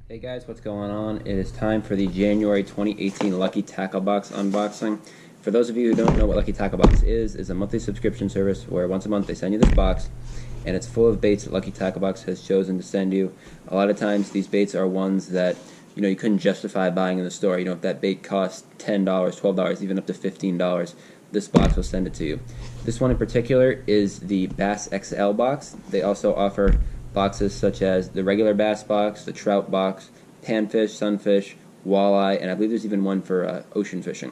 Hey guys, what's going on? It is time for the January 2018 Lucky Tackle Box unboxing. For those of you who don't know what Lucky Tackle Box is a monthly subscription service where once a month they send you this box, and it's full of baits that Lucky Tackle Box has chosen to send you. A lot of times these baits are ones that you couldn't justify buying in the store. If that bait costs $10, $12, even up to $15, this box will send it to you. This one in particular is the Bass XL box. They also offer boxes such as the regular bass box, the trout box, panfish, sunfish, walleye, and I believe there's even one for ocean fishing.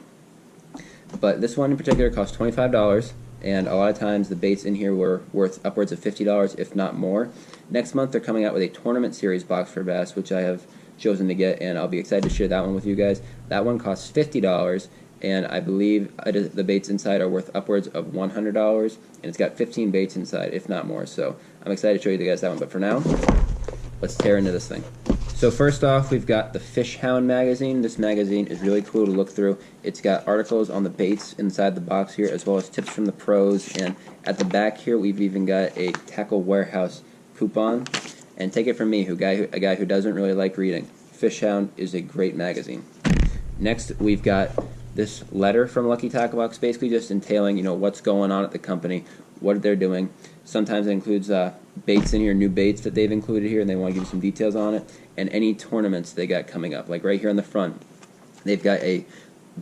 But this one in particular costs $25, and a lot of times the baits in here were worth upwards of $50, if not more. Next month they're coming out with a tournament series box for bass, which I have chosen to get, and I'll be excited to share that one with you guys. That one costs $50, and I believe the baits inside are worth upwards of $100, and it's got 15 baits inside, if not more. So I'm excited to show you guys that one, but for now, let's tear into this thing. So first off, we've got the Fish Hound magazine. This magazine is really cool to look through. It's got articles on the baits inside the box here, as well as tips from the pros, and at the back here we've even got a Tackle Warehouse coupon. And take it from me, a guy who doesn't really like reading, Fish Hound is a great magazine. Next, we've got this letter from Lucky Tackle Box, basically just entailing what's going on at the company, what they're doing. Sometimes it includes baits in here, new baits that they've included here, and they want to give you some details on it, and any tournaments they got coming up. Like right here on the front, they've got a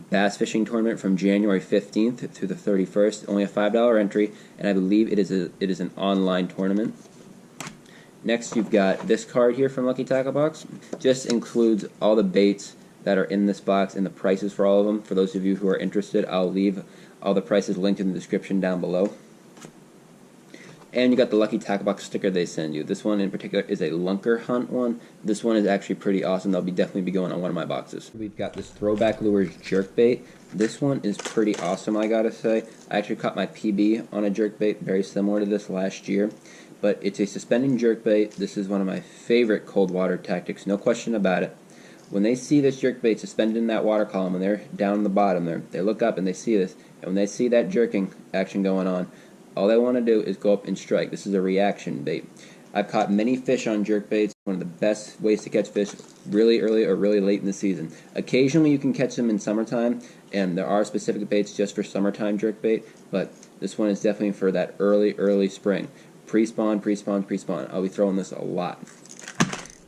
bass fishing tournament from January 15th through the 31st, only a $5 entry, and I believe it is an online tournament. Next, you've got this card here from Lucky Tackle Box. Just includes all the baits that are in this box and the prices for all of them. For those of you who are interested, I'll leave all the prices linked in the description down below. And you got the Lucky Tackle Box sticker they send you. This one in particular is a Lunkerhunt one. This one is actually pretty awesome. They'll definitely be going on one of my boxes. We've got this Throwback Lures Jerkbait. This one is pretty awesome, I gotta say. I actually caught my PB on a jerkbait very similar to this last year. But it's a suspending jerkbait. This is one of my favorite cold water tactics, no question about it. When they see this jerkbait suspended in that water column and they're down in the bottom there, they look up and they see this, and when they see that jerking action going on, all they want to do is go up and strike. This is a reaction bait. I've caught many fish on jerkbaits. One of the best ways to catch fish really early or really late in the season. Occasionally you can catch them in summertime, and there are specific baits just for summertime jerkbait, but this one is definitely for that early spring. Pre-spawn, pre-spawn, pre-spawn. I'll be throwing this a lot.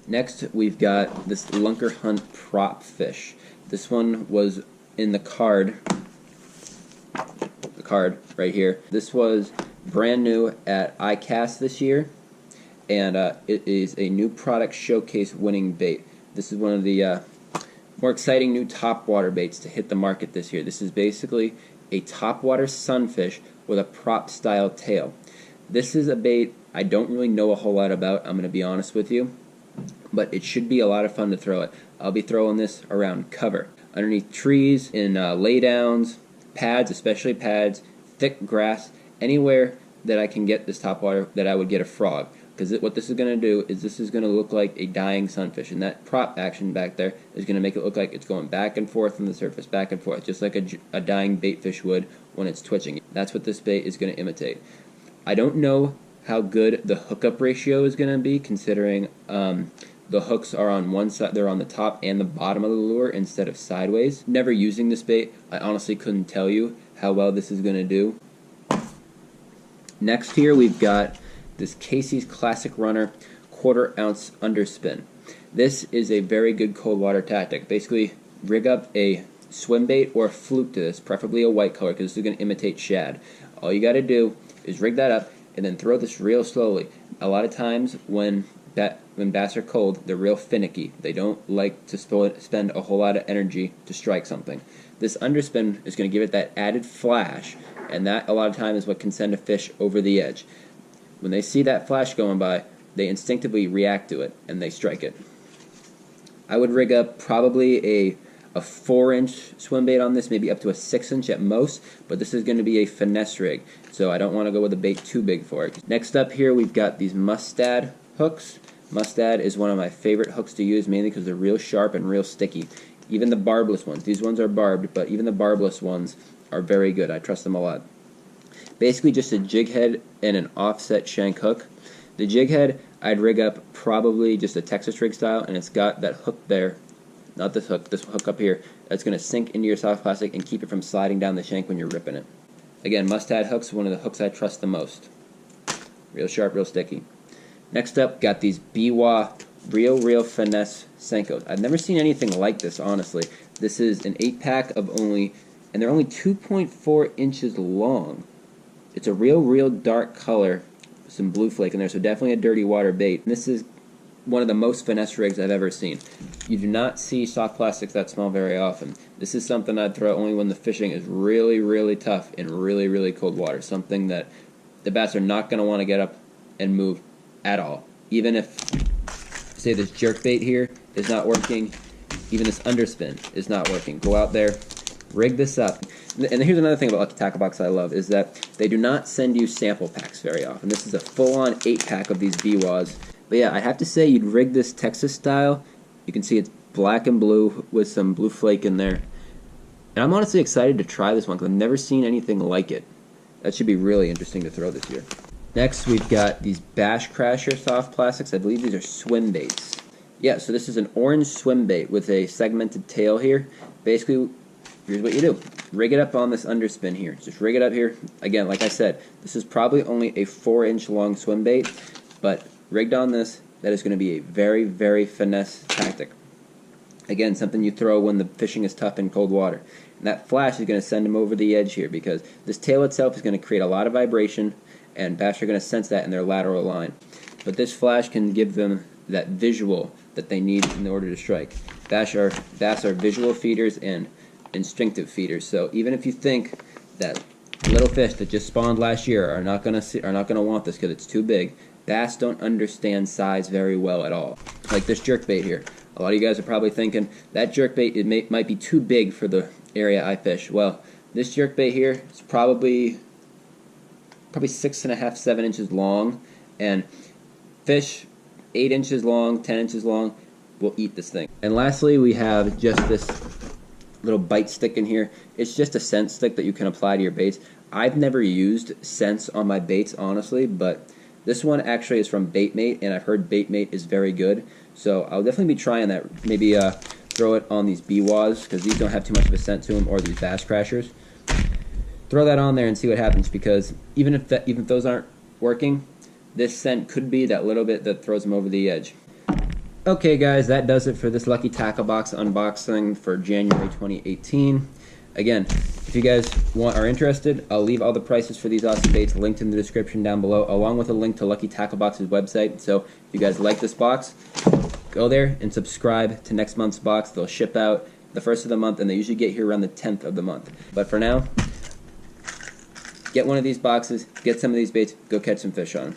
Next, we've got this Lunkerhunt prop fish. This one was in the card right here. This was brand new at ICAST this year, and it is a new product showcase winning bait. This is one of the more exciting new topwater baits to hit the market this year. This is basically a topwater sunfish with a prop style tail. This is a bait I don't really know a whole lot about, I'm going to be honest with you, but it should be a lot of fun to throw it. I'll be throwing this around cover, underneath trees, in laydowns, pads, especially pads, thick grass, anywhere that I can get this topwater that I would get a frog. Because what this is going to do is this is going to look like a dying sunfish, and that prop action back there is going to make it look like it's going back and forth from the surface, back and forth, just like a dying bait fish would when it's twitching. That's what this bait is going to imitate. I don't know how good the hookup ratio is going to be, considering the hooks are on one side, they're on the top and the bottom of the lure instead of sideways. Never using this bait, I honestly couldn't tell you how well this is going to do. Next here we've got this Casey's Classic Runner 1/4 ounce underspin. This is a very good cold water tactic. Basically, rig up a Swimbait or a fluke to this, preferably a white color, because this is going to imitate shad. All you got to do is rig that up and then throw this real slowly. A lot of times when bass are cold, they're real finicky. They don't like to spend a whole lot of energy to strike something. This underspin is going to give it that added flash, and that a lot of time is what can send a fish over the edge. When they see that flash going by, they instinctively react to it and they strike it. I would rig up probably a 4-inch swim bait on this, maybe up to a 6-inch at most, but this is going to be a finesse rig, so I don't want to go with a bait too big for it. Next up here we've got these Mustad hooks. Mustad is one of my favorite hooks to use, mainly because they're real sharp and real sticky. Even the barbless ones, these ones are barbed, but even the barbless ones are very good. I trust them a lot. Basically just a jig head and an offset shank hook. The jig head, I'd rig up probably just a Texas rig style, and it's got that hook there, not this hook up here, that's going to sink into your soft plastic and keep it from sliding down the shank when you're ripping it. Again, Mustad hooks, one of the hooks I trust the most. Real sharp, real sticky. Next up, got these Biwaa Real Finesse Senkos. I've never seen anything like this, honestly. This is an 8-pack of only, and they're only 2.4 inches long. It's a real dark color, some blue flake in there, so definitely a dirty water bait. And this is one of the most finesse rigs I've ever seen. You do not see soft plastics that small very often. This is something I'd throw only when the fishing is really tough in really cold water. Something that the bass are not going to want to get up and move at all. Even if, say, this jerkbait here is not working, even this underspin is not working. Go out there, rig this up. And here's another thing about Lucky Tackle Box I love, is that they do not send you sample packs very often. This is a full-on 8-pack of these Biwaas. But yeah, I have to say, you'd rig this Texas style. You can see it's black and blue with some blue flake in there. And I'm honestly excited to try this one because I've never seen anything like it. That should be really interesting to throw this year. Next, we've got these Bash Crasher soft plastics. I believe these are Swimbaits. Yeah, so this is an orange Swimbait with a segmented tail here. Basically, here's what you do. Rig it up on this underspin here. Just rig it up here. Again, like I said, this is probably only a 4-inch long Swimbait, but rigged on this, that is going to be a very finesse tactic. Again, something you throw when the fishing is tough in cold water. And that flash is going to send them over the edge here because this tail itself is going to create a lot of vibration, and bass are going to sense that in their lateral line. But this flash can give them that visual that they need in order to strike. Bass are visual feeders and instinctive feeders. So even if you think that little fish that just spawned last year are not going to want this because it's too big, bass don't understand size very well at all. Like this jerkbait here. A lot of you guys are probably thinking, that jerkbait might be too big for the area I fish. Well, this jerkbait here is probably 6.5, 7 inches long, and fish 8 inches long, 10 inches long will eat this thing. And lastly, we have just this little bite stick in here. It's just a scent stick that you can apply to your baits. I've never used scents on my baits, honestly, but this one actually is from Baitmate, and I've heard Baitmate is very good. So I'll definitely be trying that. Maybe throw it on these Biwaas, because these don't have too much of a scent to them, or these Bass Crashers. Throw that on there and see what happens, because even if those aren't working, this scent could be that little bit that throws them over the edge. Okay guys, that does it for this Lucky Tackle Box unboxing for January 2018. Again, if you guys are interested, I'll leave all the prices for these awesome baits linked in the description down below, along with a link to Lucky Tackle Box's website. So if you guys like this box, go there and subscribe to next month's box. They'll ship out the first of the month, and they usually get here around the 10th of the month. But for now, get one of these boxes, get some of these baits, go catch some fish on them.